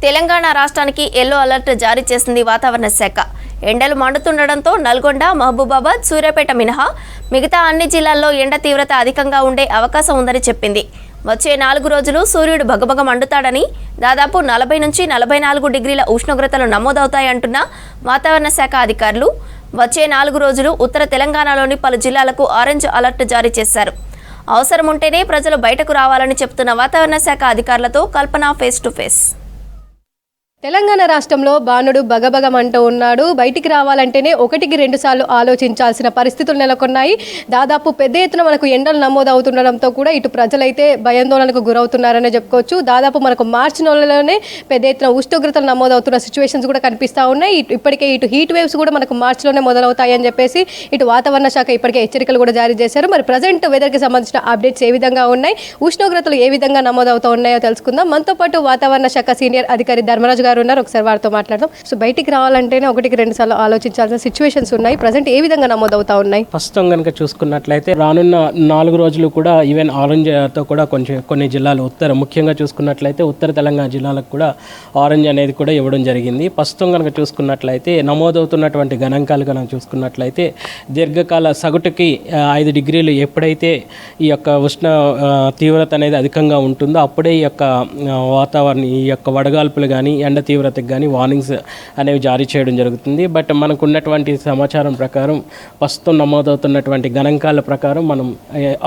తెలంగాణ రాష్ట్రానికి yellow alert జారీ చేసింది వాతావరణ శాఖ. ఎండలు మండుతుండటంతో నల్గొండ, మహబూబాబాద్, సూర్యాపేట మినహా మిగతా అన్ని జిల్లాల్లో ఎండ తీవ్రత అధికంగా ఉండే అవకాశం ఉందని చెప్పింది. వచ్చే 4 రోజులు సూర్యుడు భగభగ మండుతాడని, దాదాపు 40 నుంచి 44 డిగ్రీల ఉష్ణోగ్రతలు నమోదవుతాయంటున్న వాతావరణ శాఖ అధికారులు వచ్చే 4 రోజులు ఉత్తర తెలంగాణలోని పలు జిల్లాలకు ఆరెంజ్ అలర్ట్ జారీ చేశారు. అవసరం ఉంటేనే ప్రజలు బయటకు రావాలని చెప్తున్న వాతావరణ శాఖ అధికారులతో కల్పన ఫేస్ టు ఫేస్. తెలంగాణ రాష్ట్రంలో బాణుడు బగబగమంటూ ఉన్నాడు. బయటికి రావాలంటేనే 1-2 సార్లు ఆలోచించాల్సిన పరిస్థితులు నెలకొన్నాయి. దాదాపు పెద్ద ఎత్తున మనకు ఎండలు నమోదవుతుండడంతో కూడా ఇటు ప్రజలైతే భయాందోళనకు గురవుతున్నారనే చెప్పుకోవచ్చు. దాదాపు మనకు మార్చి నెలలోనే పెద్ద ఎత్తున ఉష్ణోగ్రతలు నమోదవుతున్న సిచ్యువేషన్స్ కూడా కనిపిస్తూ ఉన్నాయి. ఇప్పటికే ఇటు హీట్ వేవ్స్ కూడా మనకు మార్చిలోనే మొదలవుతాయని చెప్పేసి ఇటు వాతావరణ శాఖ ఇప్పటికే హెచ్చరికలు కూడా జారీ చేశారు. మరి ప్రజెంట్ వెదర్కి సంబంధించిన అప్డేట్స్ ఏ విధంగా ఉన్నాయి, ఉష్ణోగ్రతలు ఏ విధంగా నమోదవుతూ ఉన్నాయో తెలుసుకుందాం. మనతో పాటు వాతావరణ శాఖ సీనియర్ అధికారి ధర్మరాజు ఉన్నారు. ఒకసారి వారితో మాట్లాడదాం. సో బయటికి రావాలంటేనే 1-2 సార్లు ఆలోచించాల్సిన సిచ్యువేషన్స్ ఉన్నాయి. ప్రజెంట్ ఏ విధంగా నమోదవుతా ఉన్నాయి? ప్రస్తుతం కనుక చూసుకున్నట్లయితే రానున్న 4 రోజులు కూడా ఈవెన్ ఆరెంజ్తో కూడా కొన్ని జిల్లాలు ముఖ్యంగా చూసుకున్నట్లయితే ఉత్తర తెలంగాణ జిల్లాలకు కూడా ఆరెంజ్ అనేది కూడా ఇవ్వడం జరిగింది. ప్రస్తుతం కనుక చూసుకున్నట్లయితే నమోదవుతున్నటువంటి గణాంకాలు కనుక చూసుకున్నట్లయితే దీర్ఘకాల సగటుకి 5 డిగ్రీలు ఎప్పుడైతే ఈ యొక్క ఉష్ణ తీవ్రత అనేది అధికంగా ఉంటుందో అప్పుడే ఈ యొక్క వాతావరణం ఈ యొక్క వడగాల్పులు కానీ ఎండ తీవ్రతకు కానీ వార్నింగ్స్ అనేవి జారీ చేయడం జరుగుతుంది. బట్ మనకు ఉన్నటువంటి సమాచారం ప్రకారం ప్రస్తుతం నమోదవుతున్నటువంటి గణాంకాల ప్రకారం మనం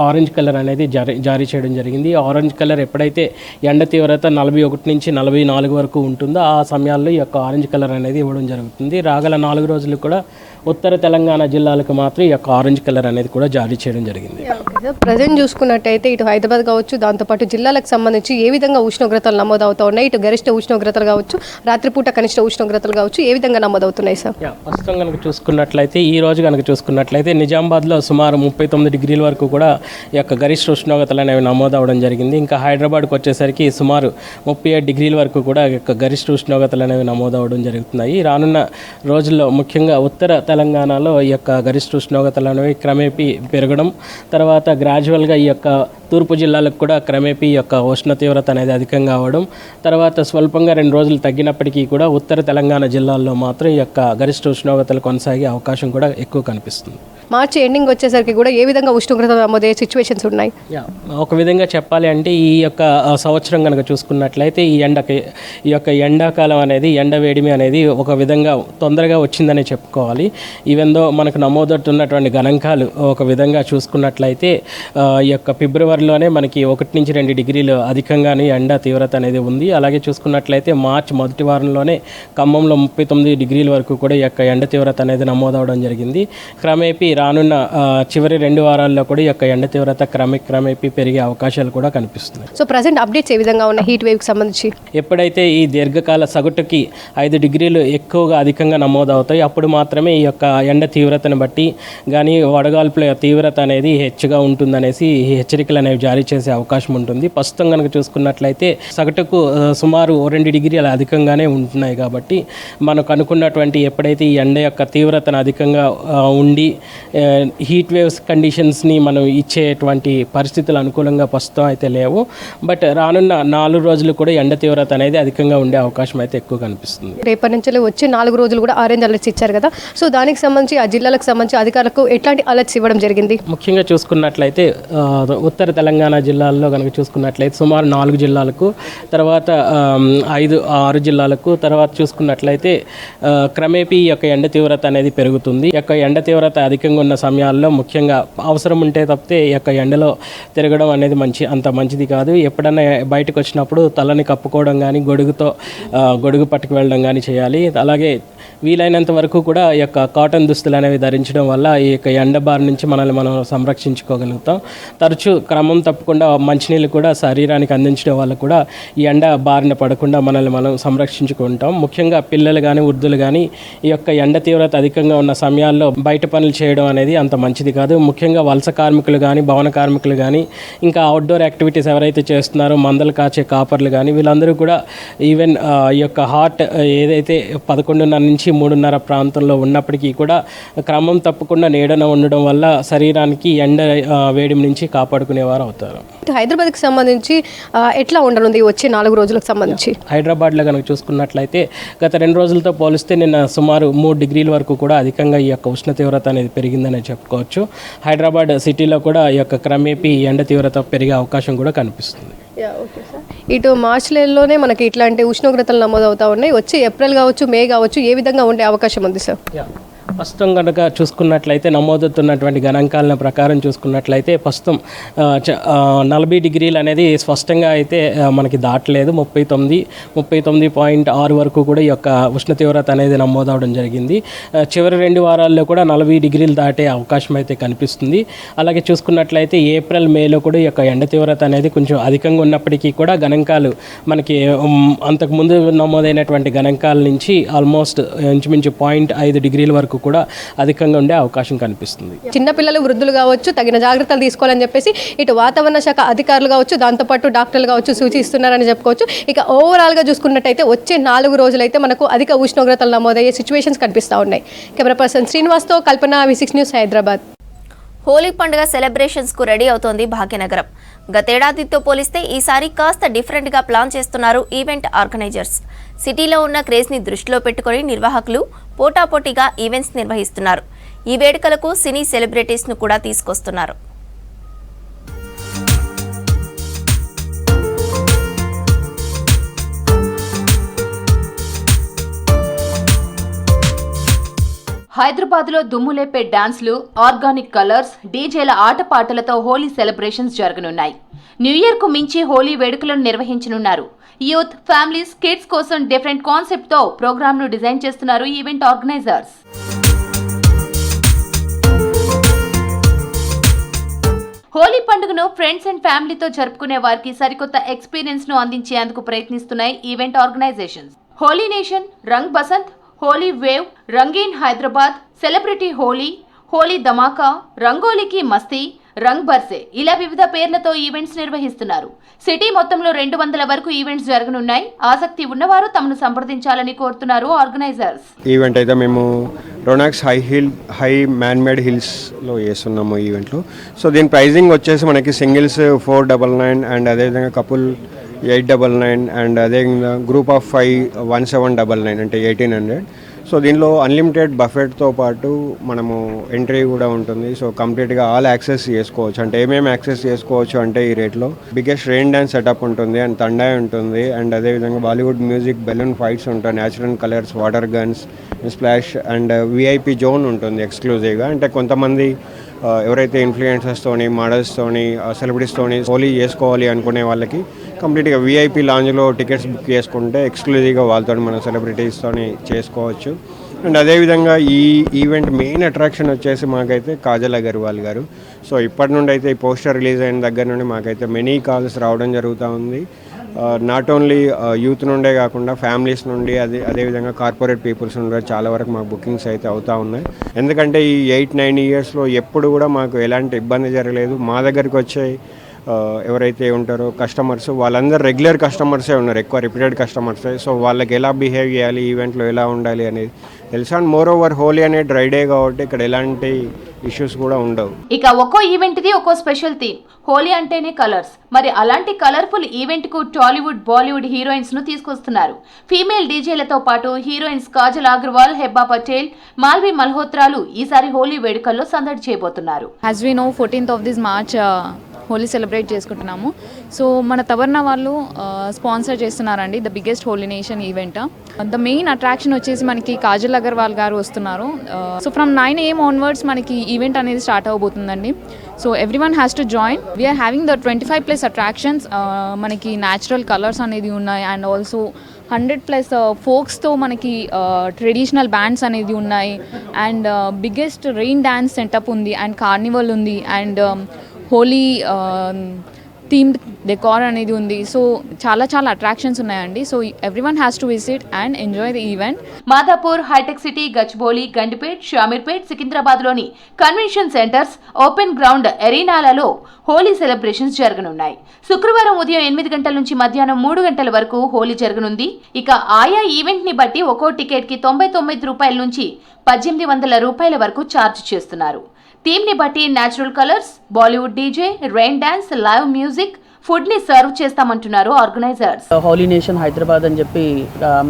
ఆరెంజ్ కలర్ అనేది జారీ చేయడం జరిగింది. ఆరెంజ్ కలర్ ఎప్పుడైతే ఎండ తీవ్రత 41 నుంచి 44 వరకు ఉంటుందో ఆ సమయాల్లో ఈ యొక్క ఆరెంజ్ కలర్ అనేది ఇవ్వడం జరుగుతుంది. రాగల 4 రోజులు కూడా ఉత్తర తెలంగాణ జిల్లాలకు మాత్రం ఈ యొక్క ఆరెంజ్ కలర్ అనేది కూడా జారీ చేయడం జరిగింది. ప్రజెంట్ చూసుకున్నట్టయితే ఇటు హైదరాబాద్ కావచ్చు, దాంతోపాటు జిల్లాలకు సంబంధించి ఏ విధంగా ఉష్ణోగ్రతలు నమోదవుతూ ఉన్నాయి? ఇటు గరిష్ట ఉష్ణోగ్రతలు కావచ్చు, రాత్రిపూట కనిష్ట ఉష్ణోగ్రతలు కావచ్చు, ఏ విధంగా నమోదవుతున్నాయి సార్? ప్రస్తుతం కనుక చూసుకున్నట్లయితే ఈ రోజు కనుక చూసుకున్నట్లయితే నిజామాబాద్లో సుమారు 39 డిగ్రీల వరకు కూడా ఈ యొక్క గరిష్ట ఉష్ణోగ్రతలు అనేవి నమోదవడం జరిగింది. ఇంకా హైదరాబాద్కి వచ్చేసరికి సుమారు 37 డిగ్రీల వరకు కూడా ఈ యొక్క గరిష్ట ఉష్ణోగ్రతలు అనేవి నమోదవడం జరుగుతున్నాయి. రానున్న రోజుల్లో ముఖ్యంగా ఉత్తర తెలంగాణలో ఈ యొక్క గరిష్ట ఉష్ణోగ్రతలు అనేవి క్రమేపీ పెరగడం, తర్వాత గ్రాడ్యువల్గా ఈ యొక్క తూర్పు జిల్లాలకు కూడా క్రమేపీ ఈ యొక్క ఉష్ణ తీవ్రత అనేది అధికంగా అవ్వడం, తర్వాత స్వల్పంగా 2 రోజులు తగ్గినప్పటికీ కూడా ఉత్తర తెలంగాణ జిల్లాల్లో మాత్రం ఈ యొక్క గరిష్ట ఉష్ణోగ్రతలు కొనసాగే అవకాశం కూడా ఎక్కువ కనిపిస్తుంది. మార్చి ఎండింగ్ వచ్చేసరికి కూడా ఏ విధంగా ఉష్ణోగ్రత నమోదయ్యే సిచ్యువేషన్స్ ఉన్నాయి? ఒక విధంగా చెప్పాలి అంటే ఈ యొక్క సంవత్సరం కనుక చూసుకున్నట్లయితే ఈ యొక్క ఎండాకాలం అనేది ఎండ వేడిమి అనేది ఒక విధంగా తొందరగా వచ్చిందనే చెప్పుకోవాలి. ఈవెందో మనకు నమోదవుతున్నటువంటి గణాంకాలు ఒక విధంగా చూసుకున్నట్లయితే ఈ యొక్క ఫిబ్రవరిలోనే మనకి 1 నుంచి 2 డిగ్రీలు అధికంగానే ఎండ తీవ్రత అనేది ఉంది. అలాగే చూసుకున్నట్లయితే మార్చి మొదటి వారంలోనే ఖమ్మంలో 39 డిగ్రీల వరకు కూడా ఈ యొక్క ఎండ తీవ్రత అనేది నమోదవడం జరిగింది. క్రమేపీ రానున్న చివరి 2 వారాల్లో కూడా ఈ యొక్క ఎండ తీవ్రత క్రమేపీ పెరిగే అవకాశాలు కూడా కనిపిస్తున్నాయి. సో ప్రజెంట్ అప్డేట్స్ ఏ విధంగా ఉన్నాయి హీట్ వేవ్కి సంబంధించి? ఎప్పుడైతే ఈ దీర్ఘకాల సగటుకి 5 డిగ్రీలు ఎక్కువగా అధికంగా నమోదవుతాయి అప్పుడు మాత్రమే ఈ యొక్క ఎండ తీవ్రతను బట్టి కానీ వడగాల్పుల తీవ్రత అనేది హెచ్చుగా ఉంటుందనేసి హెచ్చరికలు అనేవి జారీ చేసే అవకాశం ఉంటుంది. ప్రస్తుతం కనుక చూసుకున్నట్లయితే సగటుకు సుమారు 2 డిగ్రీలు అధికంగానే ఉంటున్నాయి. కాబట్టి మనకు అనుకున్నటువంటి ఎప్పుడైతే ఈ ఎండ యొక్క తీవ్రతను అధికంగా ఉండి హీట్ వేవ్స్ కండిషన్స్ని మనం ఇచ్చేటువంటి పరిస్థితులు అనుకూలంగా ప్రస్తుతం అయితే లేవు. బట్ రానున్న 4 రోజులు కూడా ఎండ తీవ్రత అనేది అధికంగా ఉండే అవకాశం అయితే ఎక్కువ కనిపిస్తుంది. రేపటి నుంచి వచ్చే 4 రోజులు కూడా ఆరెంజ్ అలర్ట్స్ ఇచ్చారు కదా, సో దానికి సంబంధించి ఆ జిల్లాలకు సంబంధించి అధికారులకు ఎట్లాంటి అలర్ట్స్ ఇవ్వడం జరిగింది? ముఖ్యంగా చూసుకున్నట్లయితే ఉత్తర తెలంగాణ జిల్లాల్లో కనుక చూసుకున్నట్లయితే సుమారు 4 జిల్లాలకు, తర్వాత 5-6 జిల్లాలకు, తర్వాత చూసుకున్నట్లయితే క్రమేపీ ఈ యొక్క ఎండ తీవ్రత అనేది పెరుగుతుంది. ఈ యొక్క ఎండ తీవ్రత అధికంగా ఉన్న సమయాల్లో ముఖ్యంగా అవసరం ఉంటే తప్పితే ఈ యొక్క ఎండలో తిరగడం అనేది అంత మంచిది కాదు. ఎప్పుడైనా బయటకు వచ్చినప్పుడు తలని కప్పుకోవడం కానీ గొడుగు పట్టుకు వెళ్ళడం కానీ చేయాలి. అలాగే వీలైనంత వరకు కూడా ఈ యొక్క కాటన్ దుస్తులు అనేవి ధరించడం వల్ల ఈ యొక్క ఎండ బారి నుంచి మనల్ని మనం సంరక్షించుకోగలుగుతాం. తరచూ క్రమం తప్పకుండా మంచినీళ్ళు కూడా శరీరానికి అందించడం వల్ల కూడా ఈ ఎండ బారిన పడకుండా మనల్ని మనం సంరక్షించుకుంటాం. ముఖ్యంగా పిల్లలు కానీ వృద్ధులు కానీ ఈ యొక్క ఎండ తీవ్రత అధికంగా ఉన్న సమయాల్లో బయట పనులు చేయడం అనేది అంత మంచిది కాదు. ముఖ్యంగా వలస కార్మికులు కానీ, భవన కార్మికులు కానీ, ఇంకా అవుట్డోర్ యాక్టివిటీస్ ఎవరైతే చేస్తున్నారో మందలు కాచే కాపర్లు కానీ వీళ్ళందరూ కూడా ఈవెన్ ఈ యొక్క హాట్ ఏదైతే 11:30 నుంచి 3:30 ప్రాంతంలో ఉన్నప్పటికీ కూడా క్రమం తప్పకుండా నీడన ఉండడం వల్ల శరీరానికి ఎండ వేడి నుంచి కాపాడుకునేవారు అవుతారు. హైదరాబాద్కి సంబంధించి ఎట్లా ఉండనుంది వచ్చే 4 రోజులకు సంబంధించి? హైదరాబాద్లో కనుక చూసుకున్నట్లయితే గత 2 రోజులతో పోలిస్తే నిన్న సుమారు 3 డిగ్రీల వరకు కూడా అధికంగా ఈ యొక్క ఉష్ణ తీవ్రత అనేది పెరిగిందని చెప్పుకోవచ్చు. హైదరాబాద్ సిటీలో కూడా ఈ యొక్క క్రమేపీ ఎండ తీవ్రత పెరిగే అవకాశం కూడా కనిపిస్తుంది. ఇటు మార్చ్ నెలలోనే మనకి ఇట్లాంటి ఉష్ణోగ్రతలు నమోదవుతా ఉన్నాయి. వచ్చే ఏప్రిల్ కావచ్చు, మే కావచ్చు, ఏ విధంగా ఉండే అవకాశం ఉంది సార్? ప్రస్తుతం కనుక చూసుకున్నట్లయితే నమోదవుతున్నటువంటి గణాంకాల ప్రకారం చూసుకున్నట్లయితే ప్రస్తుతం 40 డిగ్రీలు అనేది స్పష్టంగా అయితే మనకి దాటలేదు. 39.6 వరకు కూడా ఈ యొక్క ఉష్ణ తీవ్రత అనేది నమోదవడం జరిగింది. చివరి 2 వారాల్లో కూడా 40 డిగ్రీలు దాటే అవకాశం అయితే కనిపిస్తుంది. అలాగే చూసుకున్నట్లయితే ఏప్రిల్ మేలో కూడా ఈ యొక్క ఎండ తీవ్రత అనేది కొంచెం అధికంగా ఉన్నప్పటికీ కూడా గణాంకాలు మనకి అంతకుముందు నమోదైనటువంటి గణాంకాల నుంచి ఆల్మోస్ట్ ఇంచుమించు 0.5 డిగ్రీల వరకు కూడా అధికంగా ఉండే అవకాశం కనిపిస్తుంది. చిన్నపిల్లలు, వృద్ధులు కావచ్చు తగిన జాగ్రత్తలు తీసుకోవాలని చెప్పేసి ఇటు వాతావరణ శాఖ అధికారులు కావచ్చు, దాంతోపాటు డాక్టర్లు కావచ్చు సూచిస్తున్నారని చెప్పుకోవచ్చు. ఇక ఓవరాల్గా చూసుకున్నట్టయితే వచ్చే 4 రోజులైతే మనకు అధిక ఉష్ణోగ్రతలు నమోదయ్యే సిచ్యువేషన్స్ కనిపిస్తూ ఉన్నాయి. కెమెరా పర్సన్ శ్రీనివాస్తో కల్పన, V6 న్యూస్, హైదరాబాద్. హోలీ పండుగ సెలబ్రేషన్స్కు రెడీ అవుతోంది భాగ్యనగరం. గతేడాదితో పోలిస్తే ఈసారి కాస్త డిఫరెంట్గా ప్లాన్ చేస్తున్నారు ఈవెంట్ ఆర్గనైజర్స్. సిటీలో ఉన్న క్రేజ్ని దృష్టిలో పెట్టుకుని నిర్వాహకులు పోటాపోటీగా ఈవెంట్స్ నిర్వహిస్తున్నారు. ఈ వేడుకలకు సినీ సెలబ్రిటీస్ను కూడా తీసుకొస్తున్నారు. హైదరాబాద్లో దుమ్ములేపే డాన్స్లు, ఆర్గానిక్ కలర్స్, డీజేల ఆటపాటలతో హోలీ సెలబ్రేషన్స్ జరగనున్నాయి. న్యూ ఇయర్ కు మించి హోలీ వేడుకలను నిర్వహించనున్నారు. యూత్, ఫ్యామిలీస్, కిడ్స్ కోసం డిఫరెంట్ కాన్సెప్ట్ తో ప్రోగ్రామ్ ను డిజైన్ చేస్తున్నారు ఈవెంట్ ఆర్గనైజర్స్. హోలీ పండుగను ఫ్రెండ్స్ అండ్ ఫ్యామిలీతో జరుపుకునే వారికి సరికొత్త ఎక్స్పీరియన్స్ ను అందించేందుకు ప్రయత్నిస్తున్నాయి ఈవెంట్ ఆర్గనైజేషన్స్. హోలీ నేషన్, రంగ్ బసంత్, హోలీ వేవ్, రంగీన్ హైదరాబాద్, సెలబ్రిటీ హోలీ, హోలీ ధమాకా, రంగోలీకి మస్తీ, రంగ్ బర్సే ఇలా వివిధ పేర్లతో ఈవెంట్స్ నిర్వహిస్తున్నారు. సిటీ మొత్తంలో 200 వరకు ఈవెంట్స్ జరగనున్నాయి. ఆసక్తి ఉన్నవారు తమను సంప్రదించాలని కోరుతున్నారు ఆర్గనైజర్స్. ఈవెంట్ అయితే మేము రోనాక్స్ హై మ్యాన్మేడ్ హిల్స్లో చేస్తున్నాము ఈవెంట్లో. సో దీని ప్రైజింగ్ వచ్చేసి మనకి సింగిల్స్ 499 అండ్ అదేవిధంగా కపుల్ 899 అండ్ అదేవిధంగా గ్రూప్ ఆఫ్ 5 1799 అంటే 1800. సో దీనిలో అన్లిమిటెడ్ బఫెట్తో పాటు మనము ఎంట్రీ కూడా ఉంటుంది. సో కంప్లీట్గా ఆల్ యాక్సెస్ చేసుకోవచ్చు. అంటే ఏమేమి యాక్సెస్ చేసుకోవచ్చు అంటే ఈ రేట్లో బిగ్గెస్ట్ రెయిన్ డ్యాన్స్ సెటప్ ఉంటుంది అండ్ తండాయ్ ఉంటుంది అండ్ అదేవిధంగా బాలీవుడ్ మ్యూజిక్, బెలూన్ ఫైట్స్ ఉంటాయి, natural colours, water guns, splash and VIP zone ఉంటుంది ఎక్స్క్లూజివ్గా. అంటే కొంతమంది ఎవరైతే ఇన్ఫ్లుయెన్సర్స్తోని, మోడల్స్తోని, సెలబ్రిటీస్తోని హోలీ చేసుకోవాలి అనుకునే వాళ్ళకి కంప్లీట్గా విఐపి లాంజ్లో టికెట్స్ బుక్ చేసుకుంటే ఎక్స్క్లూజివ్గా వాళ్ళతో మన సెలబ్రిటీస్తోని చేసుకోవచ్చు. అండ్ అదేవిధంగా ఈ ఈవెంట్ మెయిన్ అట్రాక్షన్ వచ్చేసి మాకైతే కాజల్ అగర్వాల్ గారు. సో ఇప్పటి నుండి అయితే ఈ పోస్టర్ రిలీజ్ అయిన దగ్గర నుండి మాకైతే మెనీ కాల్స్ రావడం జరుగుతూ ఉంది. నాట్ ఓన్లీ యూత్ నుండే కాకుండా ఫ్యామిలీస్ నుండి అదేవిధంగా కార్పొరేట్ పీపుల్స్ నుండి చాలా వరకు మాకు బుకింగ్స్ అయితే అవుతూ ఉన్నాయి. ఎందుకంటే ఈ 8-9 ఇయర్స్లో ఎప్పుడు కూడా మాకు ఎలాంటి ఇబ్బంది జరగలేదు. మా దగ్గరికి వచ్చే ఎవరైతే ఉంటారో కస్టమర్స్ వాళ్ళందరూ రెగ్యులర్ కస్టమర్సే ఉన్నారు, ఎక్కువ రిపీటెడ్ కస్టమర్సే. సో వాళ్ళకి ఎలా బిహేవ్ చేయాలి, ఈవెంట్లో ఎలా ఉండాలి అనేది తెలుసు. అండ్ మోర్ ఓవర్ హోలీ అనే డ్రై డే కాబట్టి ఇక్కడ ఎలాంటి ఇష్యూస్ కూడా ఉండవు. ఇక ఒక్కో ఈవెంట్ ది ఒక్కో స్పెషల్ థీమ్. హోలీ అంటేనే కలర్స్. మరి అలాంటి కలర్ఫుల్ ఈవెంట్ కు టాలీవుడ్, బాలీవుడ్ హీరోయిన్స్ ను తీసుకొస్తున్నారు. ఫీమేల్ డీజేలతో పాటు హీరోయిన్స్ కాజల్ అగర్వాల్, హెబ్బా పటేల్, మాల్వి మల్హోత్రాలు ఈసారి హోలీ వేడుకల్లో సందడి చేయబోతున్నారు. As we know 14th of this March Holi celebrate చేసుకుంటున్నాము. సో మన తవర్ణ వాళ్ళు స్పాన్సర్ చేస్తున్నారండి the biggest Holi nation event. The main attraction వచ్చేసి మనకి కాజల్ అగర్వాల్ గారు వస్తున్నారు. సో ఫ్రమ్ 9 AM ఆన్వర్డ్స్ మనకి ఈవెంట్ అనేది స్టార్ట్ అవబోతుందండి. So everyone has to join. We're having the 25+ attractions. మనకి న్యాచురల్ కలర్స్ అనేది ఉన్నాయి అండ్ ఆల్సో 100+ ఫోక్స్తో మనకి ట్రెడిషనల్ బ్యాండ్స్ అనేది ఉన్నాయి and biggest rain dance setup ఉంది అండ్ కార్నివల్ ఉంది అండ్ హోలీ థీమ్డ్ డెకార్ అనేది ఉంది. సో చాలా అట్రాక్షన్స్ ఉన్నాయండి. So everyone has to visit and enjoy the event. Madhapur, Hitech City, Gachibowli, Gandipet, Shamirpet, సికింద్రాబాద్లోని కన్వెన్షన్ సెంటర్స్, ఓపెన్ గ్రౌండ్ ఎరీనాలలో హోలీ సెలబ్రేషన్స్ జరగనున్నాయి. శుక్రవారం ఉదయం 8 గంటల నుంచి మధ్యాహ్నం 3 గంటల వరకు హోలీ జరగనుంది. ఇక ఆయా ఈవెంట్ ని బట్టి ఒక్కో టికెట్ కి 99 రూపాయల నుంచి 1800 రూపాయల వరకు ఛార్జ్ చేస్తున్నారు. థీమ్ ని బట్టి natural colours, Bollywood DJ, rain dance, live music, food ని సర్వ్ చేస్తామంటున్నారు ఆర్గనైజర్స్. హోలీ నేషన్ హైదరాబాద్ అని చెప్పి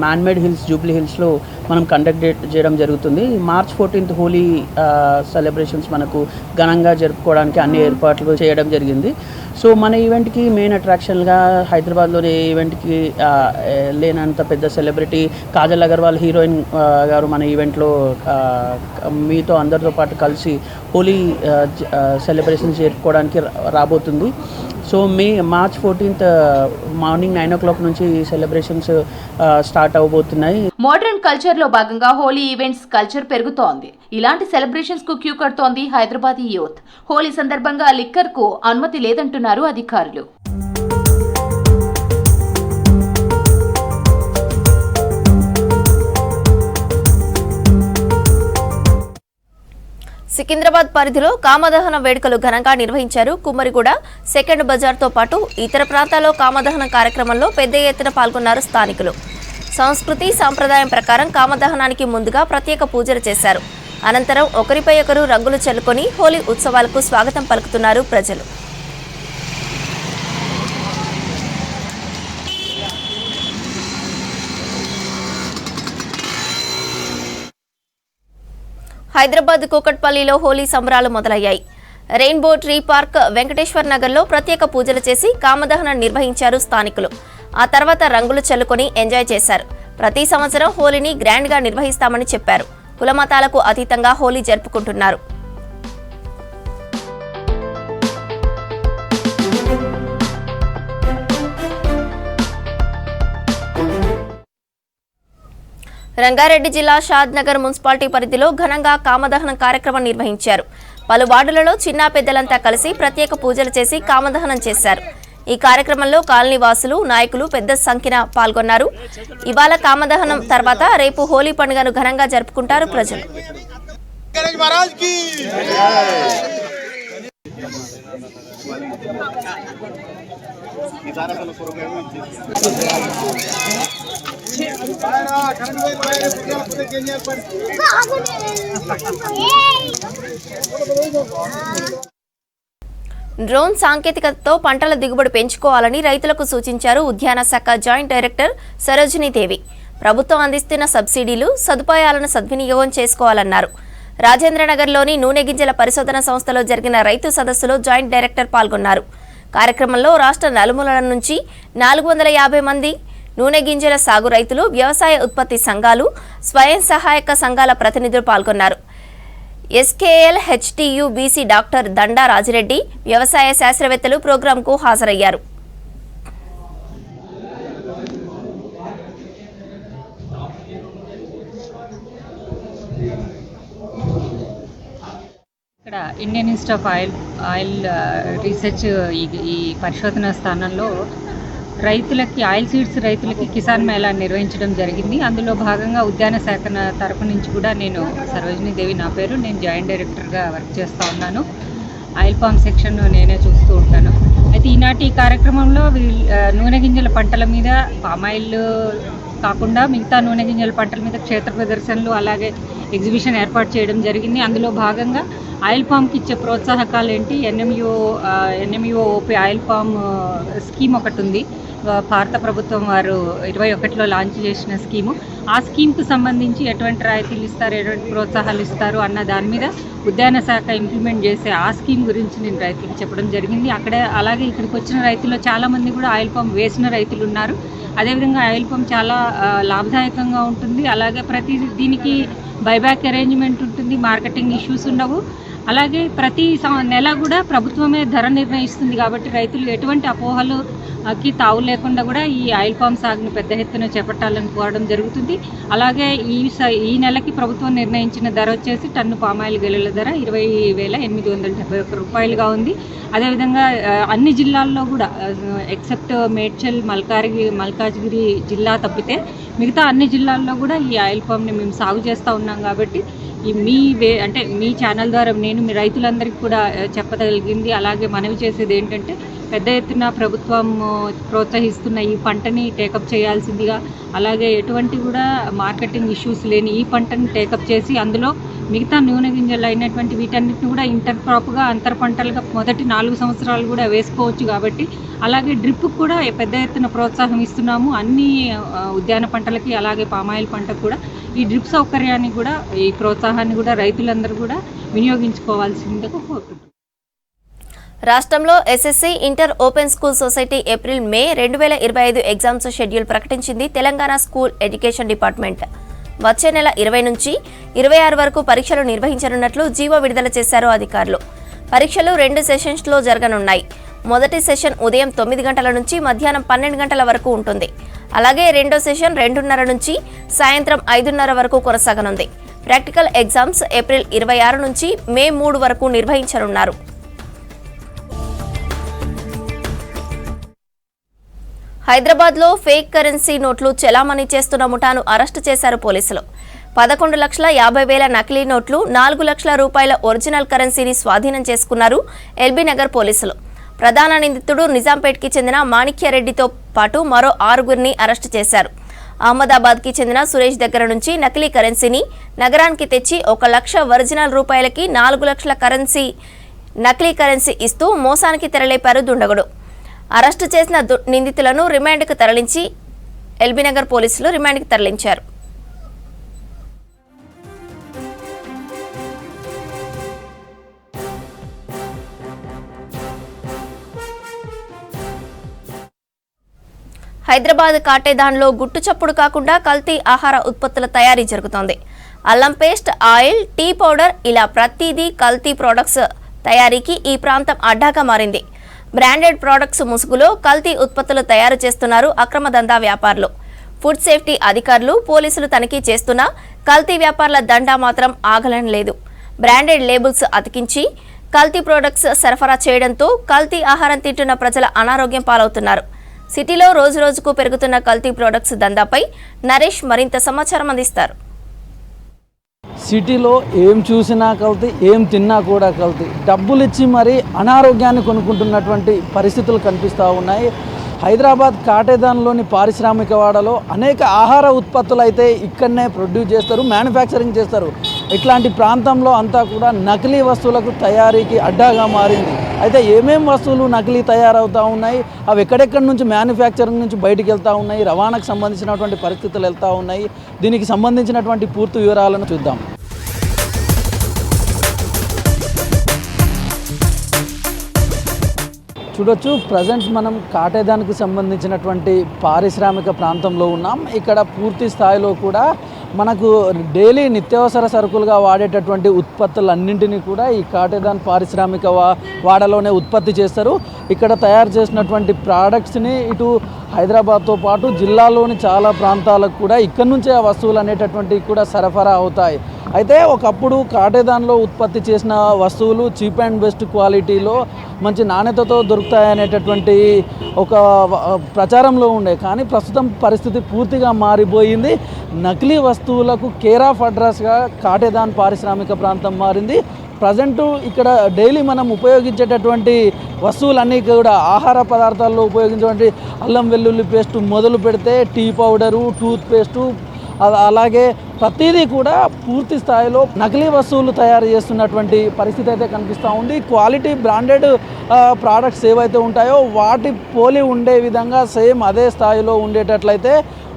మ్యాన్మేడ్ హిల్స్, జూబ్లీ హిల్స్లో మనం కండక్ట్ చేయడం జరుగుతుంది. March 14th హోలీ సెలబ్రేషన్స్ మనకు ఘనంగా జరుపుకోవడానికి అన్ని ఏర్పాట్లు చేయడం జరిగింది. సో మన ఈవెంట్కి మెయిన్ అట్రాక్షన్గా హైదరాబాద్లోని ఈవెంట్కి లేనంత పెద్ద సెలబ్రిటీ కాజల్ అగర్వాల్ హీరోయిన్ గారు మన ఈవెంట్లో మీతో అందరితో పాటు కలిసి హోలీ సెలబ్రేషన్స్ జరుపుకోవడానికి రాబోతుంది. So March 14th morning 9 o'clock నుంచి సెలబ్రేషన్స్ స్టార్ట్ అవబోతున్నాయి. మోడర్న్ కల్చర్ లో భాగంగా హోలీ ఈవెంట్స్ కల్చర్ పెరుగుతోంది. ఇలాంటి సెలబ్రేషన్స్ కు క్యూ కడుతోంది హైదరాబాదీ యూత్. హోలీ సందర్భంగా లిక్కర్ కు అనుమతి లేదంటున్నారు అధికారులు. సికింద్రాబాద్ పరిధిలో కామదహన వేడుకలు ఘనంగా నిర్వహించారు. కుమ్మరిగూడ, సెకండ్ బజార్తో పాటు ఇతర ప్రాంతాల్లో కామదహన కార్యక్రమంలో పెద్ద ఎత్తున పాల్గొన్నారు స్థానికులు. సంస్కృతి సాంప్రదాయం ప్రకారం కామదహనానికి ముందుగా ప్రత్యేక పూజలు చేశారు. అనంతరం ఒకరిపై ఒకరు రంగులు చల్లుకొని హోలీ ఉత్సవాలకు స్వాగతం పలుకుతున్నారు ప్రజలు. హైదరాబాద్ కూకట్పల్లిలో హోలీ సంబరాలు మొదలయ్యాయి. రెయిన్బో ట్రీ పార్క్, వెంకటేశ్వర్ నగర్లో ప్రత్యేక పూజలు చేసి కామదహనం నిర్వహించారు స్థానికులు. ఆ తర్వాత రంగులు చల్లుకొని ఎంజాయ్ చేశారు. ప్రతి సంవత్సరం హోలీని గ్రాండ్గా నిర్వహిస్తామని చెప్పారు. కులమతాలకు అతీతంగా హోలీ జరుపుకుంటున్నారు. రంగారెడ్డి జిల్లా షాద్ నగర్ మున్సిపాలిటీ పరిధిలో ఘనంగా కామదహనం కార్యక్రమం నిర్వహించారు. పలు వార్డులలో చిన్న పెద్దలంతా కలిసి ప్రత్యేక పూజలు చేసి కామదహనం చేశారు. ఈ కార్యక్రమంలో కాలనీ వాసులు, నాయకులు పెద్ద సంఖ్యన పాల్గొన్నారు. ఇవాళ కామదహనం తర్వాత రేపు హోలీ పండుగను ఘనంగా జరుపుకుంటారు ప్రజలు. డ్రోన్ సాంకేతికతతో పంటల దిగుబడి పెంచుకోవాలని రైతులకు సూచించారు ఉద్యాన శాఖ జాయింట్ డైరెక్టర్ సరోజినీదేవి. ప్రభుత్వం అందిస్తున్న సబ్సిడీలు, సదుపాయాలను సద్వినియోగం చేసుకోవాలన్నారు. రాజేంద్రనగర్లోని నూనె గింజల పరిశోధన సంస్థలో జరిగిన రైతు సదస్సులో జాయింట్ డైరెక్టర్ పాల్గొన్నారు. కార్యక్రమంలో రాష్ట్ర నలుమూలల నుంచి 450 మంది నూనె గింజల సాగు రైతులు, వ్యవసాయ ఉత్పత్తి సంఘాలు, స్వయం సహాయక సంఘాల ప్రతినిధులు పాల్గొన్నారు. ఎస్కేఎల్ హెచ్టియు బీసీ డాక్టర్ దండా రాజిరెడ్డి, వ్యవసాయ శాస్త్రవేత్తలు ప్రోగ్రాంకు హాజరయ్యారు. ఇక్కడ Indian institute of oil research ఈ పరిశోధన స్థానంలో రైతులకి ఆయిల్ సీడ్స్ రైతులకి కిసాన్ మేళా నిర్వహించడం జరిగింది. అందులో భాగంగా ఉద్యాన శాఖ తరపు నుంచి కూడా నేను సరోజినీదేవి నా పేరు, నేను జాయింట్ డైరెక్టర్గా వర్క్ చేస్తూ ఉన్నాను. ఆయిల్ పామ్ సెక్షన్ నేనే చూస్తూ ఉంటాను. అయితే ఈనాటి కార్యక్రమంలో నూనె గింజల పంటల మీద, పామాయిల్ కాకుండా మిగతా నూనె గింజల పంటల మీద క్షేత్ర ప్రదర్శనలు, అలాగే ఎగ్జిబిషన్ ఏర్పాటు చేయడం జరిగింది. అందులో భాగంగా ఆయిల్ పామ్కి ఇచ్చే ప్రోత్సాహకాలు ఏంటి, ఎన్ఎంయుఓపి ఆయిల్ పామ్ స్కీమ్ ఒకటి ఉంది. భారత ప్రభుత్వం వారు 2021లో లాంచ్ చేసిన స్కీము. ఆ స్కీమ్కు సంబంధించి ఎటువంటి రాయితీలు ఇస్తారు, ఎటువంటి ప్రోత్సాహాలు ఇస్తారు అన్న దాని మీద ఉద్యాన శాఖ ఇంప్లిమెంట్ చేసే ఆ స్కీమ్ గురించి నేను రైతులకు చెప్పడం జరిగింది. అలాగే ఇక్కడికి వచ్చిన రైతుల్లో చాలామంది కూడా ఆయిల్ పంప్ వేసిన రైతులు ఉన్నారు. అదేవిధంగా ఆయిల్ పంప్ చాలా లాభదాయకంగా ఉంటుంది. అలాగే దీనికి బైబ్యాక్ అరేంజ్మెంట్ ఉంటుంది, మార్కెటింగ్ ఇష్యూస్ ఉండవు. అలాగే ప్రతి నెల కూడా ప్రభుత్వమే ధర నిర్ణయిస్తుంది కాబట్టి రైతులు ఎటువంటి అపోహలుకి తావు లేకుండా కూడా ఈ ఆయిల్ పామ్ సాగును పెద్ద ఎత్తున చేపట్టాలని కోరడం జరుగుతుంది. అలాగే ఈ నెలకి ప్రభుత్వం నిర్ణయించిన ధర వచ్చేసి టన్ను పామాయిల్ గెలల ధర 20,871 రూపాయలుగా ఉంది. అదేవిధంగా అన్ని జిల్లాల్లో కూడా ఎక్సెప్ట్ మేడ్చల్ మల్కాజ్గిరి జిల్లా తప్పితే మిగతా అన్ని జిల్లాల్లో కూడా ఈ ఆయిల్ పామ్ని మేము సాగు చేస్తూ ఉన్నాం. కాబట్టి మీ ఛానల్ ద్వారా నేను మీ రైతులందరికీ కూడా చెప్పగలిగింది, అలాగే మనవి చేసేది ఏంటంటే పెద్ద ఎత్తున ప్రభుత్వం ప్రోత్సహిస్తున్న ఈ పంటని టేకప్ చేయాల్సిందిగా, అలాగే ఎటువంటి కూడా మార్కెటింగ్ ఇష్యూస్ లేని ఈ పంటని టేకప్ చేసి అందులో మిగతా నూనె గింజలు అయినటువంటి వీటన్నిటిని కూడా ఇంటర్ క్రాప్గా అంతర పంటలుగా మొదటి 4 సంవత్సరాలు కూడా వేసుకోవచ్చు. కాబట్టి అలాగే డ్రిప్కు కూడా పెద్ద ఎత్తున ప్రోత్సాహం ఇస్తున్నాము అన్ని ఉద్యాన పంటలకి, అలాగే పామాయిల్ పంటకు కూడా ఈ డ్రిప్ సౌకర్యాన్ని కూడా ఈ ప్రోత్సాహాన్ని కూడా రైతులందరూ కూడా వినియోగించుకోవాల్సిందిగా కోరుకుంటున్నాం. రాష్ట్రంలో SSC, inter open school society April May 2025 exams schedule ప్రకటించింది తెలంగాణ స్కూల్ ఎడ్యుకేషన్ డిపార్ట్మెంట్. వచ్చే నెల 20 నుంచి 26 వరకు పరీక్షలు నిర్వహించనున్నట్లు జీవో విడుదల చేశారు అధికారులు. పరీక్షలు 2 సెషన్స్లో జరగనున్నాయి. మొదటి సెషన్ ఉదయం 9 గంటల నుంచి మధ్యాహ్నం 12 గంటల వరకు ఉంటుంది. అలాగే రెండో సెషన్ 2:30 నుంచి సాయంత్రం 5:30 వరకు కొనసాగనుంది. ప్రాక్టికల్ ఎగ్జామ్స్ ఏప్రిల్ 26 నుంచి మే 3 వరకు నిర్వహించనున్నారు. హైదరాబాద్లో ఫేక్ కరెన్సీ నోట్లు చెలామణి చేస్తున్న ముఠాను అరెస్టు చేశారు పోలీసులు. 11,50,000 నకిలీ నోట్లు, 4 లక్షల రూపాయల ఒరిజినల్ కరెన్సీని స్వాధీనం చేసుకున్నారు ఎల్బీనగర్ పోలీసులు. ప్రధాన నిందితుడు నిజాంపేట్కి చెందిన మాణిక్యారెడ్డితో పాటు మరో 6గురిని అరెస్టు చేశారు. అహ్మదాబాద్కి చెందిన సురేష్ దగ్గర నుంచి నకిలీ కరెన్సీని నగరానికి తెచ్చి 1 లక్ష ఒరిజినల్ రూపాయలకి 4 లక్షల నకిలీ కరెన్సీ ఇస్తూ మోసానికి తెరలేపారు దుండగుడు. అరెస్టు చేసిన నిందితులను రిమాండ్కు తరలించి ఎల్బీనగర్ పోలీసులు రిమాండ్కి తరలించారు. హైదరాబాద్ కాటేదాన్లో గుట్టు చప్పుడు కాకుండా కల్తీ ఆహార ఉత్పత్తుల తయారీ జరుగుతోంది. అల్లం పేస్ట్, ఆయిల్, టీ పౌడర్ ఇలా ప్రతిదీ కల్తీ ప్రొడక్ట్స్ తయారీకి ఈ ప్రాంతం అడ్డాగా మారింది. బ్రాండెడ్ ప్రొడక్ట్స్ ముసుగులో కల్తీ ఉత్పత్తులు తయారు చేస్తున్నారు అక్రమ దందా వ్యాపారులు. ఫుడ్ సేఫ్టీ అధికారులు, పోలీసులు తనిఖీ చేస్తున్నా కల్తీ వ్యాపారుల దండా మాత్రం ఆగలం లేదు. బ్రాండెడ్ లేబుల్స్ అతికించి కల్తీ ప్రొడక్ట్స్ సరఫరా చేయడంతో కల్తీ ఆహారం తింటున్న ప్రజల అనారోగ్యం పాలవుతున్నారు. సిటీలో రోజురోజుకు పెరుగుతున్న కల్తీ ప్రొడక్ట్స్ దందాపై నరేష్ మరింత సమాచారం అందిస్తారు. సిటీలో ఏం చూసినా కల్తీ, ఏం తిన్నా కూడా కల్తీ. డబ్బులు ఇచ్చి మరీ అనారోగ్యాన్ని కొనుక్కుంటున్నటువంటి పరిస్థితులు కనిపిస్తూ ఉన్నాయి. హైదరాబాద్ కాటేదాన్లోని పారిశ్రామిక వాడలో అనేక ఆహార ఉత్పత్తులు అయితే ఇక్కడనే ప్రొడ్యూస్ చేస్తారు, మ్యానుఫ్యాక్చరింగ్ చేస్తారు. ఇట్లాంటి ప్రాంతంలో అంతా కూడా నకిలీ వస్తువులకు తయారీకి అడ్డాగా మారింది. అయితే ఏమేం వస్తువులు నకిలీ తయారవుతూ ఉన్నాయి, అవి ఎక్కడెక్కడి నుంచి మ్యానుఫ్యాక్చరింగ్ నుంచి బయటికి వెళ్తూ ఉన్నాయి, రవాణాకు సంబంధించినటువంటి పరిస్థితులు వెళ్తూ ఉన్నాయి. దీనికి సంబంధించినటువంటి పూర్తి వివరాలను చూద్దాం. చూడొచ్చు, ప్రజెంట్ మనం కాటేదానికి సంబంధించినటువంటి పారిశ్రామిక ప్రాంతంలో ఉన్నాం. ఇక్కడ పూర్తి స్థాయిలో కూడా మనకు డైలీ నిత్యావసర సరుకులుగా వాడేటటువంటి ఉత్పత్తులన్నింటినీ కూడా ఈ కాటేదాన్ పారిశ్రామిక వాడలోనే ఉత్పత్తి చేస్తారు. ఇక్కడ తయారు చేసినటువంటి ప్రోడక్ట్స్ని ఇటు హైదరాబాద్తో పాటు జిల్లాలోని చాలా ప్రాంతాలకు కూడా ఇక్కడ నుంచే ఆ వస్తువులు అనేటటువంటివి కూడా సరఫరా అవుతాయి. అయితే ఒకప్పుడు కాటేదాన్లో ఉత్పత్తి చేసిన వస్తువులు చీప్ అండ్ బెస్ట్ క్వాలిటీలో మంచి నాణ్యతతో దొరుకుతాయనేటటువంటి ఒక ప్రచారంలో ఉండే. కానీ ప్రస్తుతం పరిస్థితి పూర్తిగా మారిపోయింది. నకిలీ వస్తువులకు కేర్ ఆఫ్ అడ్రస్గా కాటేదాన్ పారిశ్రామిక ప్రాంతం మారింది. ప్రజెంటు ఇక్కడ డైలీ మనం ఉపయోగించేటటువంటి వస్తువులన్నీ కూడా ఆహార పదార్థాల్లో ఉపయోగించేటువంటి అల్లం వెల్లుల్లి పేస్టు మొదలు పెడితే టీ పౌడరు, టూత్ పేస్టు, అలాగే ప్రతిదీ కూడా పూర్తి స్థాయిలో నకిలీ వస్తువులు తయారు చేస్తున్నటువంటి పరిస్థితి అయితే కనిపిస్తూ ఉంది. క్వాలిటీ బ్రాండెడ్ ప్రోడక్ట్స్ ఏవైతే ఉంటాయో వాటి పోలి ఉండే విధంగా సేమ్ అదే స్థాయిలో ఉండేటట్లయితే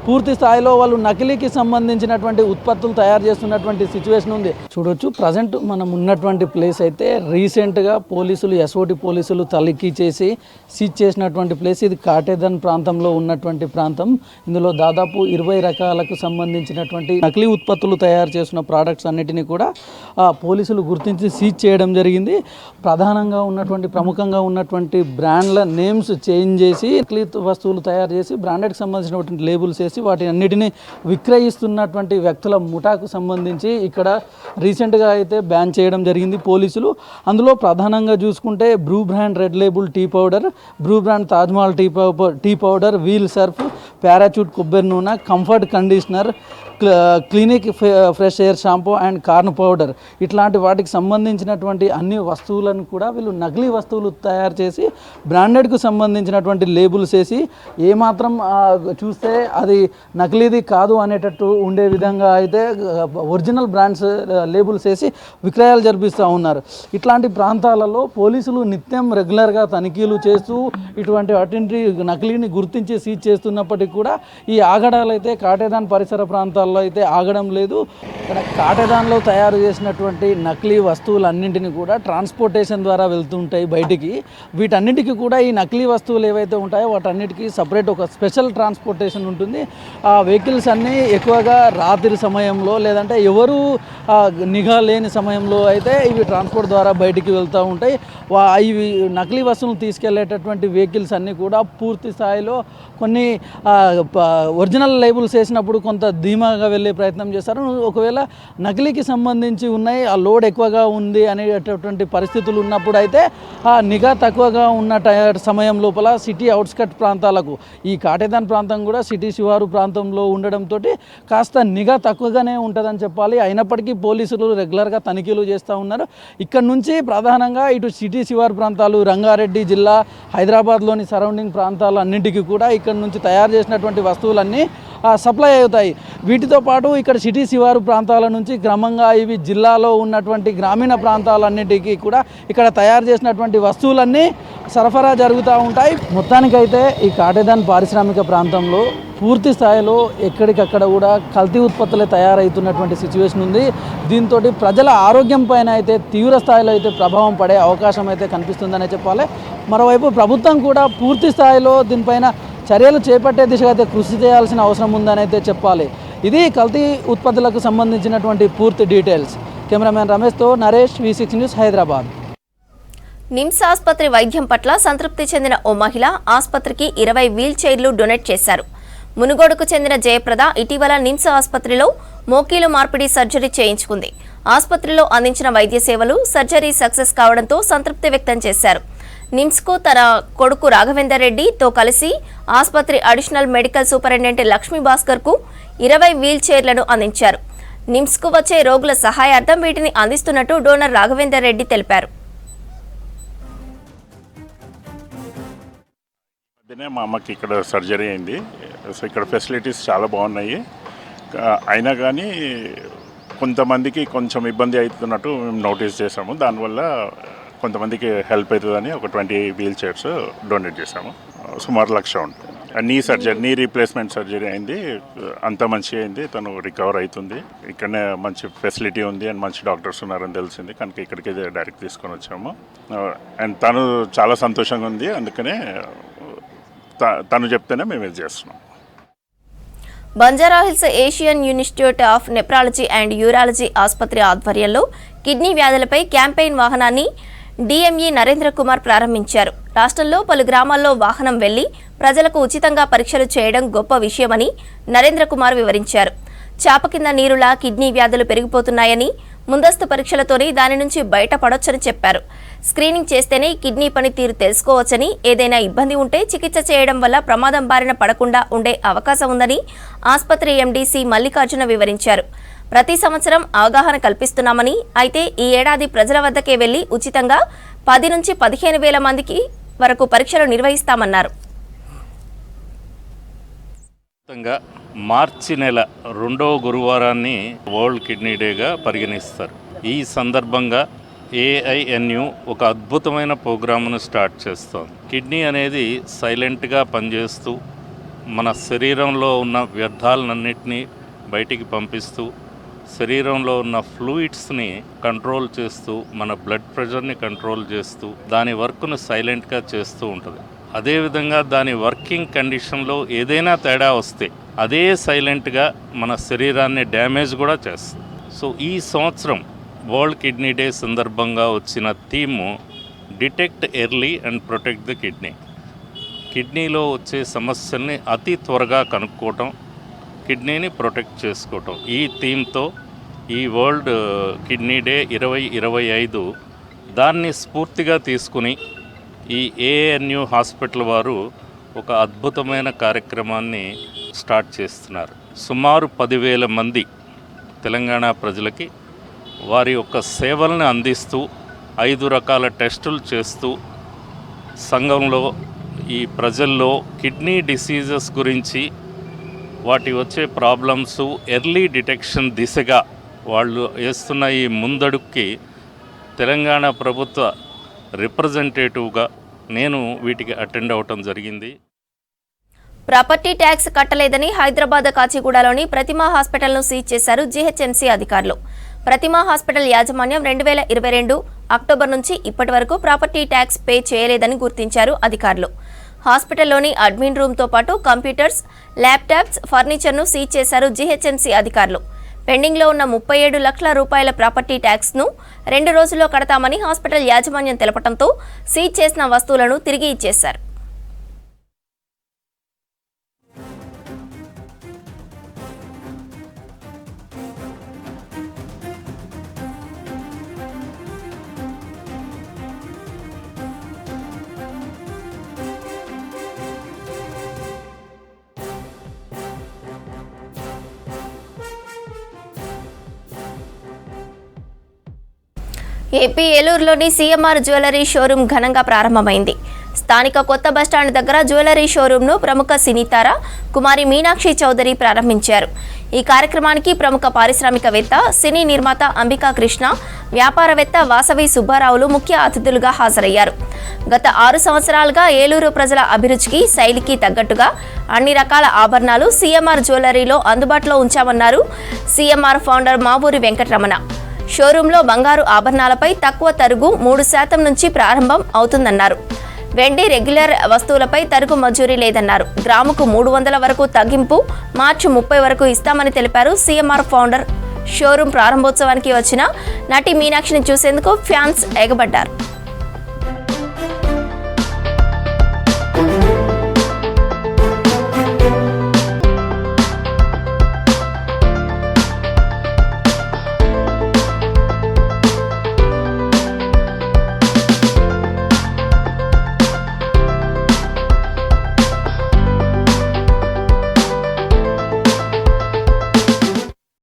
పూర్తి స్థాయిలో వాళ్ళు నకిలీకి సంబంధించినటువంటి ఉత్పత్తులు తయారు చేస్తున్నటువంటి సిచ్యువేషన్ ఉంది. చూడొచ్చు ప్రజెంట్ మనం ఉన్నటువంటి ప్లేస్ అయితే రీసెంట్గా పోలీసులు ఎస్ఓటి పోలీసులు తనిఖీ చేసి సీజ్ చేసినటువంటి ప్లేస్. ఇది కాటేదన్ ప్రాంతంలో ఉన్నటువంటి ప్రాంతం. ఇందులో దాదాపు 20 రకాలకు సంబంధించినటువంటి నకిలీ ఉత్పత్తులు తయారు చేసిన ప్రోడక్ట్స్ అన్నిటినీ కూడా పోలీసులు గుర్తించి సీజ్ చేయడం జరిగింది. ప్రధానంగా ఉన్నటువంటి ప్రముఖంగా ఉన్నటువంటి బ్రాండ్ల నేమ్స్ చేంజ్ చేసి నకిలీ వస్తువులు తయారు చేసి బ్రాండెడ్కి సంబంధించినటువంటి లేబుల్స్ వేసి వాటి అన్నిటినీ విక్రయిస్తున్నటువంటి వ్యక్తుల ముఠాకు సంబంధించి ఇక్కడ రీసెంట్గా అయితే బ్యాన్ చేయడం జరిగింది పోలీసులు. అందులో ప్రధానంగా చూసుకుంటే Bru brand red label tea powder, Bru brand Taj Mahal tea powder, wheel Surf, parachute కొబ్బరి నూనె, comfort conditioner, clinic fresh air shampoo and corn powder ఇట్లాంటి వాటికి సంబంధించినటువంటి అన్ని వస్తువులను కూడా వీళ్ళు నకిలీ వస్తువులు తయారు చేసి బ్రాండెడ్కు సంబంధించినటువంటి లేబుల్స్ వేసి ఏమాత్రం చూస్తే అది నకిలీది కాదు అనేటట్టు ఉండే విధంగా అయితే ఒరిజినల్ బ్రాండ్స్ లేబుల్స్ వేసి విక్రయాలు జరిపిస్తూ ఉన్నారు. ఇట్లాంటి ప్రాంతాలలో పోలీసులు నిత్యం రెగ్యులర్గా తనిఖీలు చేస్తూ ఇటువంటి వాటిని నకిలీని గుర్తించి సీజ్ చేస్తున్నప్పటికీ కూడా ఈ ఆగడాలు అయితే కాటేదాన్ పరిసర ప్రాంతాల్లో అయితే ఆగడం లేదు. ఇక్కడ కాటేదాన్లో తయారు చేసినటువంటి నకిలీ వస్తువులన్నింటినీ కూడా ట్రాన్స్పోర్టేషన్ ద్వారా వెళ్తుంటాయి బయటికి. వీటన్నిటికీ కూడా ఈ నకిలీ వస్తువులు ఏవైతే ఉంటాయో వాటన్నిటికీ సపరేట్ ఒక స్పెషల్ ట్రాన్స్పోర్టేషన్ ఉంటుంది. ఆ వెహికల్స్ అన్నీ ఎక్కువగా రాత్రి సమయంలో లేదంటే ఎవరు నిఘా లేని సమయంలో అయితే ఇవి ట్రాన్స్పోర్ట్ ద్వారా బయటికి వెళ్తూ ఉంటాయి. ఇవి నకిలీ వస్తువులు తీసుకెళ్లేటటువంటి వెహికల్స్ అన్నీ కూడా పూర్తి స్థాయిలో కొన్ని ఒరిజినల్ లేబుల్స్ వేసినప్పుడు కొంత ధీమాగా వెళ్ళే ప్రయత్నం చేస్తారు. ఒకవేళ నకిలీకి సంబంధించి ఉన్నాయి, ఆ లోడ్ ఎక్కువగా ఉంది అనేటటువంటి పరిస్థితులు ఉన్నప్పుడు అయితే ఆ నిఘా తక్కువగా ఉన్న సమయం లోపల సిటీ అవుట్స్కట్ ప్రాంతాలకు, ఈ కాటేదాన్ ప్రాంతం కూడా సిటీ శివారు ప్రాంతంలో ఉండడంతో కాస్త నిఘా తక్కువగానే ఉంటుందని చెప్పాలి. అయినప్పటికీ పోలీసులు రెగ్యులర్గా తనిఖీలు చేస్తూ ఉన్నారు. ఇక్కడ నుంచి ప్రధానంగా ఇటు సిటీ శివారు ప్రాంతాలు, రంగారెడ్డి జిల్లా, హైదరాబాద్లోని సరౌండింగ్ ప్రాంతాలు అన్నింటికి కూడా ఇక్కడ నుంచి తయారు చేసినటువంటి వస్తువులన్నీ సప్లై అవుతాయి. వీటితో పాటు ఇక్కడ సిటీ శివారు ప్రాంతాల నుంచి క్రమంగా ఇవి జిల్లాలో ఉన్నటువంటి గ్రామీణ ప్రాంతాలన్నిటికీ కూడా ఇక్కడ తయారు చేసినటువంటి వస్తువులన్నీ సరఫరా జరుగుతూ ఉంటాయి. మొత్తానికైతే ఈ కాటేదాన్ పారిశ్రామిక ప్రాంతంలో పూర్తి స్థాయిలో ఎక్కడికక్కడ కూడా కల్తీ ఉత్పత్తులే తయారవుతున్నటువంటి సిచ్యువేషన్ ఉంది. దీంతో ప్రజల ఆరోగ్యం పైన అయితే తీవ్ర స్థాయిలో అయితే ప్రభావం పడే అవకాశం అయితే కనిపిస్తుందనే చెప్పాలి. మరోవైపు ప్రభుత్వం కూడా పూర్తి స్థాయిలో దీనిపైన చర్యలు చేపట్టే దిశగా అయితే కృషి చేయాల్సిన అవసరం ఉందని అయితే చెప్పాలి. ఇది కల్తీ ఉత్పత్తులకు సంబంధించినటువంటి పూర్తి డీటెయిల్స్. కెమెరామెన్ రమేష్తో నరేష్, V6 న్యూస్, హైదరాబాద్. నిమ్స్ ఆసుపత్రి వైద్యం పట్ల సంతృప్తి చెందిన ఓ మహిళ ఆసుపత్రికి 20 వీల్ చైర్లు డొనేట్ చేశారు. మునుగోడుకు చెందిన జయప్రద ఇటీవల నిమ్స్ ఆసుపత్రిలో మోకీలు మార్పిడి సర్జరీ చేయించుకుంది. ఆసుపత్రిలో అందించిన వైద్య సేవలు, సర్జరీ సక్సెస్ కావడంతో సంతృప్తి వ్యక్తం చేశారు. నిమ్స్కు తన కొడుకు రాఘవేందర్ రెడ్డితో కలిసి ఆసుపత్రి అడిషనల్ మెడికల్ సూపరింటెండెంట్ లక్ష్మీ భాస్కర్కు 20 వీల్ చైర్లను అందించారు. నిమ్స్కు వచ్చే రోగుల సహాయార్థం వీటిని అందిస్తున్నట్టు డోనర్ రాఘవేందర్ రెడ్డి తెలిపారు. మా అమ్మకి ఇక్కడ సర్జరీ అయింది. సో ఇక్కడ ఫెసిలిటీస్ చాలా బాగున్నాయి. అయినా కానీ కొంతమందికి కొంచెం ఇబ్బంది అవుతున్నట్టు మేము నోటీస్ చేసాము. దానివల్ల కొంతమందికి హెల్ప్ అవుతుందని ఒక 20 వీల్ చైర్స్ డొనేట్ చేసాము. సుమారు 1,00,000 ఉంటుంది. నీ రీప్లేస్మెంట్ సర్జరీ అయింది. అంత మంచిగా అయింది. తను రికవర్ అవుతుంది. ఇక్కడనే మంచి ఫెసిలిటీ ఉంది అండ్ మంచి డాక్టర్స్ ఉన్నారని తెలిసింది కనుక ఇక్కడికి డైరెక్ట్ తీసుకొని వచ్చాము. అండ్ తను చాలా సంతోషంగా ఉంది. అందుకనే తను చెప్తేనే మేము ఇది చేస్తున్నాం. Banjara Hills Asian institute of nephrology and urology ఆసుపత్రి ఆధ్వర్యంలో కిడ్నీ వ్యాధులపై క్యాంపెయిన్ వాహనాన్ని డిఎంఈ నరేంద్ర కుమార్ ప్రారంభించారు. రాష్ట్రంలో పలు గ్రామాల్లో వాహనం వెళ్లి ప్రజలకు ఉచితంగా పరీక్షలు చేయడం గొప్ప విషయమని నరేంద్ర కుమార్ వివరించారు. చాప కింద నీరులా కిడ్నీ వ్యాధులు పెరిగిపోతున్నాయని, ముందస్తు పరీక్షలతోనే దాని నుంచి బయటపడొచ్చని చెప్పారు. స్క్రీనింగ్ చేస్తేనే కిడ్నీ పనితీరు తెలుసుకోవచ్చని, ఏదైనా ఇబ్బంది ఉంటే చికిత్స చేయడం వల్ల ప్రమాదం బారిన పడకుండా ఉండే అవకాశం ఉందని ఆసుపత్రి ఎండీసీ మల్లికార్జున వివరించారు. ప్రతి సంవత్సరం అవగాహన కల్పిస్తున్నామని, అయితే ఈ ఏడాది ప్రజల వద్దకే వెళ్లి ఉచితంగా 10 నుంచి 15,000 మందికి వరకు పరీక్షలు నిర్వహిస్తామన్నారు. మార్చి నెల 2వ గురువారాన్ని వరల్డ్ కిడ్నీ డేగా పరిగణిస్తారు. ఈ సందర్భంగా AINU ఒక అద్భుతమైన ప్రోగ్రామ్ను స్టార్ట్ చేస్తోంది. కిడ్నీ అనేది సైలెంట్గా పనిచేస్తూ మన శరీరంలో ఉన్న వ్యర్థాలన్నింటినీ బయటికి పంపిస్తూ శరీరంలో ఉన్న ఫ్లూయిడ్స్ని కంట్రోల్ చేస్తూ మన బ్లడ్ ప్రెషర్ని కంట్రోల్ చేస్తూ దాని వర్క్ను సైలెంట్గా చేస్తూ ఉంటుంది. అదేవిధంగా దాని వర్కింగ్ కండిషన్లో ఏదైనా తేడా వస్తే అదే సైలెంట్గా మన శరీరాన్ని డ్యామేజ్ కూడా చేస్తుంది. సో ఈ సంవత్సరం వరల్డ్ కిడ్నీ డే సందర్భంగా వచ్చిన theme detect early and protect the kidney. కిడ్నీలో వచ్చే సమస్యల్ని అతి త్వరగా కనుక్కోవటం, కిడ్నీని ప్రొటెక్ట్ చేసుకోవటం, ఈ థీమ్తో ఈ వరల్డ్ కిడ్నీ డే 2025 దాన్ని స్ఫూర్తిగా తీసుకుని ఈ ఏఎన్యు హాస్పిటల్ వారు ఒక అద్భుతమైన కార్యక్రమాన్ని స్టార్ట్ చేస్తున్నారు. సుమారు 10,000 మంది తెలంగాణ ప్రజలకి వారి యొక్క సేవలను అందిస్తూ 5 రకాల టెస్టులు చేస్తూ సంఘంలో ఈ ప్రజల్లో కిడ్నీ డిసీజెస్ గురించి వాటి వచ్చే ప్రాబ్లమ్స్ ఎర్లీ డిటెక్షన్ దిశగా వాళ్ళు వేస్తున్న ఈ ముందడుగుకి తెలంగాణ ప్రభుత్వ రిప్రజెంటేటివ్గా నేను వీటికి అటెండ్ అవ్వటం జరిగింది. ప్రాపర్టీ ట్యాక్స్ కట్టలేదని హైదరాబాద్ కాచిగూడలోని ప్రతిమా హాస్పిటల్ను సీజ్ చేశారు జీహెచ్ఎంసీ అధికారులు. ప్రతిమా హాస్పిటల్ యాజమాన్యం 2022 అక్టోబర్ నుంచి ఇప్పటి వరకు ప్రాపర్టీ ట్యాక్స్ పే చేయలేదని గుర్తించారు అధికారులు. హాస్పిటల్లోని అడ్మిన్ రూమ్తో పాటు కంప్యూటర్స్, ల్యాప్టాప్స్, ఫర్నిచర్ను సీజ్ చేశారు జీహెచ్ఎంసీ అధికారులు. పెండింగ్లో ఉన్న 37 లక్షల రూపాయల ప్రాపర్టీ ట్యాక్స్ను 2 రోజుల్లో కడతామని హాస్పిటల్ యాజమాన్యం తెలపడంతో సీజ్ చేసిన వస్తువులను తిరిగి ఇచ్చేశారు. ఏపీ ఏలూరులోని సీఎంఆర్ జ్యువెలరీ షోరూం ఘనంగా ప్రారంభమైంది. స్థానిక కొత్త బస్టాండ్ దగ్గర జ్యువెలరీ షోరూంను ప్రముఖ సినీతార కుమారి మీనాక్షి చౌదరి ప్రారంభించారు. ఈ కార్యక్రమానికి ప్రముఖ పారిశ్రామికవేత్త, సినీ నిర్మాత అంబికా కృష్ణ, వ్యాపారవేత్త వాసవి సుబ్బారావులు ముఖ్య అతిథులుగా హాజరయ్యారు. గత 6 సంవత్సరాలుగా ఏలూరు ప్రజల అభిరుచికి, శైలికి తగ్గట్టుగా అన్ని రకాల ఆభరణాలు సీఎంఆర్ జ్యువెలరీలో అందుబాటులో ఉంచామన్నారు సీఎంఆర్ ఫౌండర్ మావూరి వెంకటరమణ. షోరూంలో బంగారు ఆభరణాలపై తక్కువ తరుగు 3% నుంచి ప్రారంభం అవుతుందన్నారు. వెండి, రెగ్యులర్ వస్తువులపై తరుగు మజూరీ లేదన్నారు. గ్రాముకు 300 వరకు తగ్గింపు మార్చి 30 వరకు ఇస్తామని తెలిపారు సీఎంఆర్ ఫౌండర్. షోరూం ప్రారంభోత్సవానికి వచ్చిన నటి మీనాక్షిని చూసేందుకు ఫ్యాన్స్ ఎగబడ్డారు.